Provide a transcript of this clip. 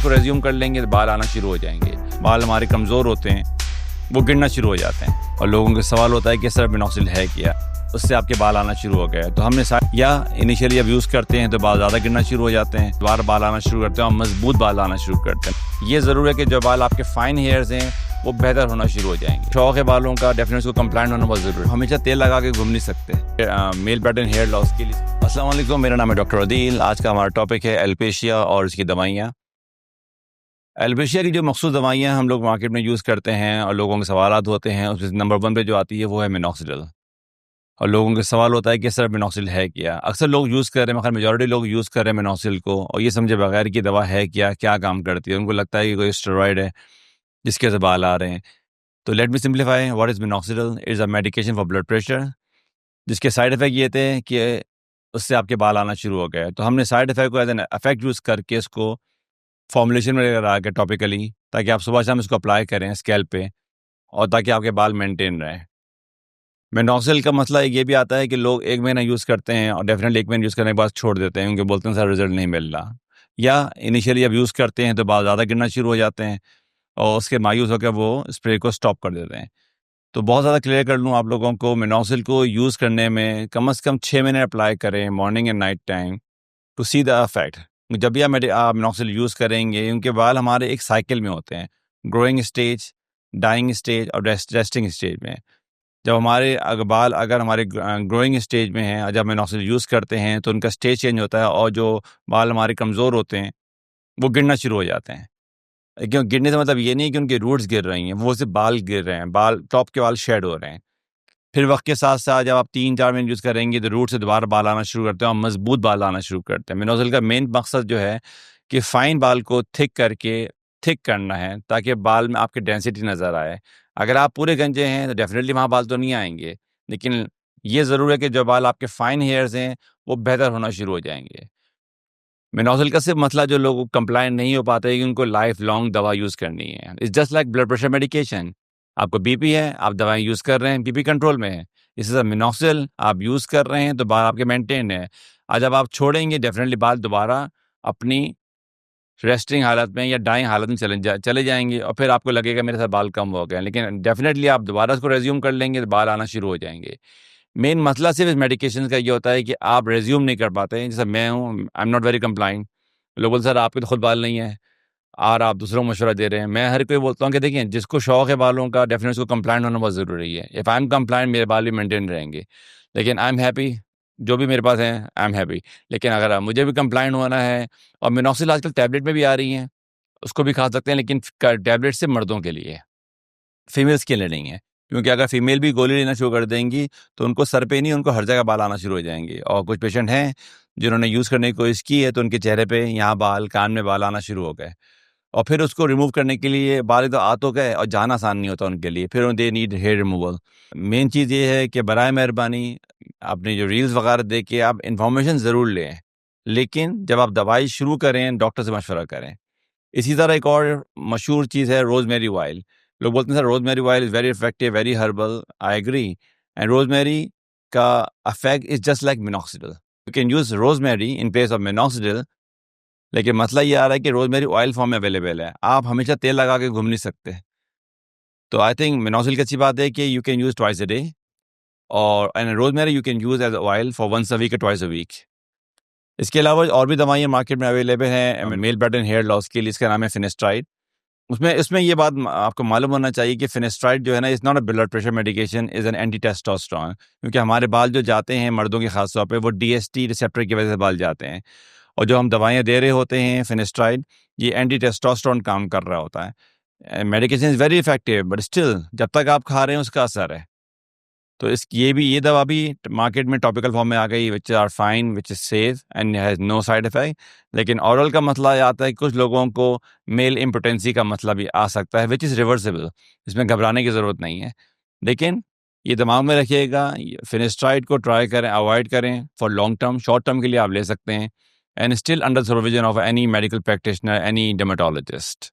उसको रेज्यूम कर लेंगे तो बाल आना शुरू हो जाएंगे। बाल हमारे कमज़ोर होते हैं, वो गिरना शुरू हो जाते हैं और लोगों का सवाल होता है कि सर मिनोक्सिल है क्या, उससे आपके बाल आना शुरू हो गए। तो हमने या इनिशियली जब यूज़ करते हैं तो बाल ज़्यादा गिरना शुरू हो जाते हैं, दोबारा बाल आना शुरू करते हैं और मजबूत बाल आना शुरू करते हैं। ये ज़रूर है कि जो बाल आपके फाइन हेयर्स हैं वो बेहतर होना शुरू हो जाएंगे। शौक है बालों का, डेफिनेटली उसको कंप्लाइंट होना बहुत ज़रूरी है। हमेशा तेल लगा के घूम नहीं सकते। मेल पैटर्न हेयर लॉस के लिए अस्सलाम वालेकुम, मेरा नाम है डॉक्टर अदील। आज का हमारा टॉपिक है एलोपेशिया और उसकी दवाइयाँ। एलोपेशिया की जो मखसूस दवाइयाँ हम लोग मार्केट में यूज़ करते हैं और लोगों के सवालात होते हैं, उसमें नंबर 1 पे जो आती है वो है मिनोक्सिडिल। और लोगों का सवाल होता है कि सर मिनोक्सिल है क्या। अक्सर लोग यूज़ कर रहे हैं, मगर मेजॉरिटी लोग यूज़ कर रहे हैं मिनोक्सिल को और ये समझे बगैर कि दवा है क्या, क्या काम करती है। उनको लगता है कि कोई स्टेरॉइड है जिसके से बाल आ रहे हैं। तो let me simplify, what is minoxidil? Is a medication for blood pressure, जिसके साइड इफ़ेक्ट ये थे कि उससे आपके बाल आना शुरू हो गए। तो हमने साइड इफ़ेक्ट को एज एन इफेक्ट यूज़ करके इसको फॉर्मुलेशन में लगा के टॉपिकली, ताकि आप सुबह शाम इसको अप्लाई करें स्कैल्प पे और ताकि आपके बाल मेंटेन रहें। मिनोक्सिल का मसला ये भी आता है कि लोग 1 महीना यूज़ करते हैं और डेफिनेटली 1 महीना यूज़ करने के बाद छोड़ देते हैं, क्योंकि बोलते हैं सर रिजल्ट नहीं मिल रहा। या इनिशियली जब यूज़ करते हैं तो बाल ज़्यादा गिरना शुरू हो जाते हैं और उसके मायूस होकर वो स्प्रे को स्टॉप कर देते हैं। तो बहुत ज़्यादा क्लियर कर लूँ आप लोगों को, मिनोक्सिल को यूज़ करने में कम से कम 6 महीने अप्लाई करें morning and night time to see the effect. जब भी आप मिनोक्सिल यूज़ करेंगे, उनके बाल हमारे एक साइकिल में होते हैं, ग्रोइंग स्टेज, डाइंग स्टेज और रेस्टिंग स्टेज में। जब हमारे बाल अगर हमारे ग्रोइंग स्टेज में हैं और जब मिनोक्सिल यूज़ करते हैं तो उनका स्टेज चेंज होता है और जो बाल हमारे कमज़ोर होते हैं वो गिरना शुरू हो जाते हैं। क्यों गिरने से मतलब ये नहीं कि उनके रूट्स गिर रही हैं, वो सिर्फ बाल गिर रहे हैं, बाल टॉप के बाल शेड हो रहे हैं। फिर वक्त के साथ साथ जब आप 3-4 महीने यूज़ करेंगे तो रूट से दोबारा बाल आना शुरू करते हैं और मजबूत बाल आना शुरू करते हैं। मिनोक्सिल का मेन मकसद जो है कि फाइन बाल को थिक करना है, ताकि बाल में आपकी डेंसिटी नज़र आए। अगर आप पूरे गंजे हैं तो डेफिनेटली वहाँ बाल तो नहीं आएंगे, लेकिन ये ज़रूर है कि जो बाल आपके फाइन हेयर्स हैं वो बेहतर होना शुरू हो जाएंगे। मिनोक्सिल का सिर्फ मसला जो लोग कंप्लायंट नहीं हो पाते है कि उनको लाइफ लॉन्ग दवा यूज़ करनी है। It's just like blood pressure medication. आपको बीपी है, आप दवाएं यूज़ कर रहे हैं, बीपी कंट्रोल में है। इसी तरह मिनोक्सिल आप यूज़ कर रहे हैं तो बाल आपके मेंटेन है। और जब आप छोड़ेंगे डेफिनेटली बाल दोबारा अपनी रेस्टिंग हालत में या डाइंग हालत में चले जाएंगे और फिर आपको लगेगा मेरे साथ बाल कम हो गए, लेकिन डेफिनेटली आप दोबारा उसको रेज्यूम कर लेंगे तो बाल आना शुरू हो जाएंगे। मेन मसला सिर्फ इस मेडिकेशन का ये होता है कि आप रेज्यूम नहीं कर पाते हैं। जैसे मैं हूँ, I am not very compliant. लोग बोलते सर आपके तो खुद बाल नहीं है और आप दूसरों को मशवरा दे रहे हैं। मैं हर कोई बोलता हूँ कि देखिए, जिसको शौक है बालों का, डेफिनेटली उसको कंप्लाइंट होना बहुत ज़रूरी है। इफ़ आई एम कंप्लाइंट, मेरे बाल भी मेंटेन रहेंगे। लेकिन आई एम हैप्पी, जो भी मेरे पास है आई एम हैप्पी। लेकिन अगर मुझे भी कंप्लाइंट होना है, और मिनोक्सिल आजकल टैबलेट में भी आ रही हैं, उसको भी खा सकते हैं, लेकिन टैबलेट सिर्फ मर्दों के लिए है, फीमेल्स के लिए नहीं है। क्योंकि अगर फीमेल भी गोली लेना शुरू कर देंगी तो उनको सर पे नहीं, उनको हर जगह बाल आना शुरू हो जाएंगे। और कुछ पेशेंट हैं जिन्होंने यूज़ करने की कोशिश की है तो उनके चेहरे पे यहाँ बाल, कान में बाल आना शुरू हो गए, और फिर उसको रिमूव करने के लिए बाल तो आ तो गए और जाना आसान नहीं होता उनके लिए, फिर they need hair removal. Main चीज़ ये है कि बराए मेहरबानी अपनी जो रील्स वगैरह देख के आप इंफॉर्मेशन ज़रूर लें, लेकिन जब आप दवाई शुरू करें डॉक्टर से मशवरा करें। इसी तरह एक और मशहूर चीज़ है रोज़मेरी ऑयल। लोग बोलते हैं sir rosemary oil is very effective, very herbal. I agree. And rosemary का effect is just like minoxidil. You can use rosemary in place of minoxidil. लेकिन मसला ये आ रहा है कि रोज़मेरी ऑयल फॉर्म में अवेलेबल है, आप हमेशा तेल लगा के घूम नहीं सकते। तो आई थिंक मिनोक्सिल की अच्छी बात है कि you can use twice a day, और and rosemary you can use as oil for once a week or twice a week. इसके अलावा और भी दवाइयाँ मार्केट में अवेलेबल हैं मेल पैटर्न हेयर लॉस के लिए। इसका नाम है फिनेस्ट्राइड। उसमें ये बात आपको मालूम होना चाहिए कि फिनेस्ट्राइड जो है ना, is not a blood pressure medication, is an anti testosterone. क्योंकि हमारे बाल जो जाते हैं मर्दों के खास तौर पे, वो DST रिसेप्टर की वजह से बाल जाते हैं, और जो हम दवाइयाँ दे रहे होते हैं फिनेस्ट्राइड, ये एंटी टेस्टोस्टेरोन काम कर रहा होता है। Medication is very effective, but still जब तक आप खा रहे हैं उसका असर है। तो ये दवा भी मार्केट में टॉपिकल फॉर्म में आ गई, which are fine, which is safe and has no side effect. लेकिन ओरल का मसला आता है, कुछ लोगों को मेल इम्पोटेंसी का मसला भी आ सकता है, विच इज़ रिवर्सिबल। इसमें घबराने की ज़रूरत नहीं है, लेकिन ये दिमाग में रखिएगा, फिनेस्ट्राइड को ट्राई करें, अवॉइड करें for long term. Short term के लिए आप ले सकते हैं, and still under supervision of any medical practitioner, any dermatologist.